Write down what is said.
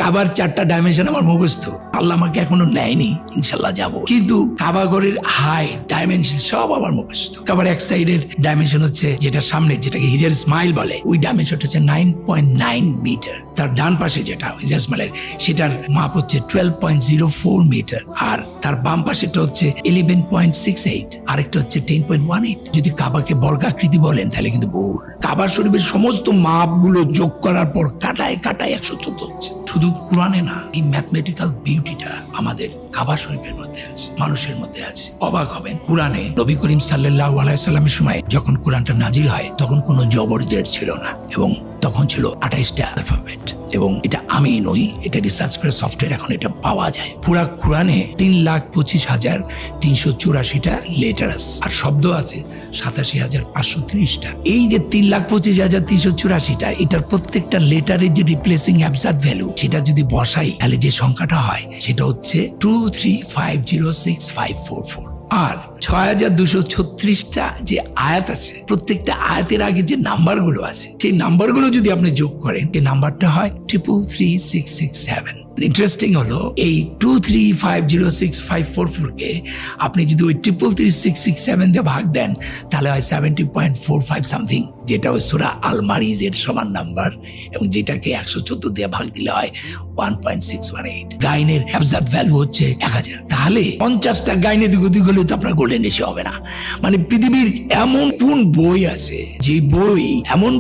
কাবার 4টা ডাইমেনশন আমার মুখস্থ, আল্লাহ আমাকে এখনো নেয়নি, ইনশাল্লাহ যাব। কিন্তু কাবা ঘরের হাইট ডাইমেনশন সব আমার মুখস্থ। কাবার এক সাইডের ডাইমেনশন হচ্ছে যেটা সামনে, যেটাকে হিজার ইসমাইল বলে, ওই ডাইমেনশনটা হচ্ছে 9.9 মিটার। তার ডান পাশে যেটা হিজার ইসমাইলের, সেটার মাপ হচ্ছে 12.04 মিটার। আর তার বাম পাশেটা হচ্ছে 11.68, আরেকটা হচ্ছে 10.18। যদি কাবাকে বর্গাকৃতি বলেন তাহলে কিন্তু ভুল। কাবা শরীফের সমস্ত মাপগুলো যোগ করার পর কাটায় 114 হচ্ছে। শুধু কোরআনে না, এই ম্যাথমেটিক্যাল বিউটিটা আমাদের কাবা শরীফের মধ্যে আছে, মানুষের মধ্যে আছে। অবাক হবেন, কোরআনে নবী করিম সাল্লাল্লাহু আলাইহি সাল্লামের সময় যখন কোরআনটা নাজিল হয় তখন কোনো জবর জের ছিল না, এবং তখন ছিল 28টা অ্যালফাবেট। এবং এটা আমি নই, এটা রিসার্চ করে সফটওয়্যার এখন এটা পাওয়া যায়। পুরা কোরআনে 3,25,384টা লেটার আছে, আর শব্দ আছে 87,530টা। এই যে 3,25,384টা, এটার প্রত্যেকটা লেটারের যে রিপ্লেসিং অ্যাবজার্ভ ভ্যালু, সেটা যদি বসাই তাহলে যে সংখ্যাটা হয় সেটা হচ্ছে 23506,544। আর 6,236টা যে আয়াত আছে, প্রত্যেকটা আয়াতের আগে যে নাম্বারগুলো আছে, সেই নাম্বারগুলো যদি আপনি যোগ করেন, এই নাম্বারটা হয় 333,667। ইন্টারেস্টিং হলো, এই 23506,544 কে আপনি যদি ওই 333,667 দিয়ে ভাগ দেন তাহলে হয় 70.45 সামথিং, যেটা ওই সূরা আল মারিজের সমান নাম্বার, এবং যেটাকে 114 দিয়ে ভাগ দিলে হয় 1.618। গাইনের অ্যাবজার্ভ ভ্যালু হচ্ছে 1000। তাহলে 50টা গাইনে দিক হলে তো আপনার গোল্ডেন রেশিও হবে না। মানে পৃথিবীর এমন কোন বই আছে যে বই এমন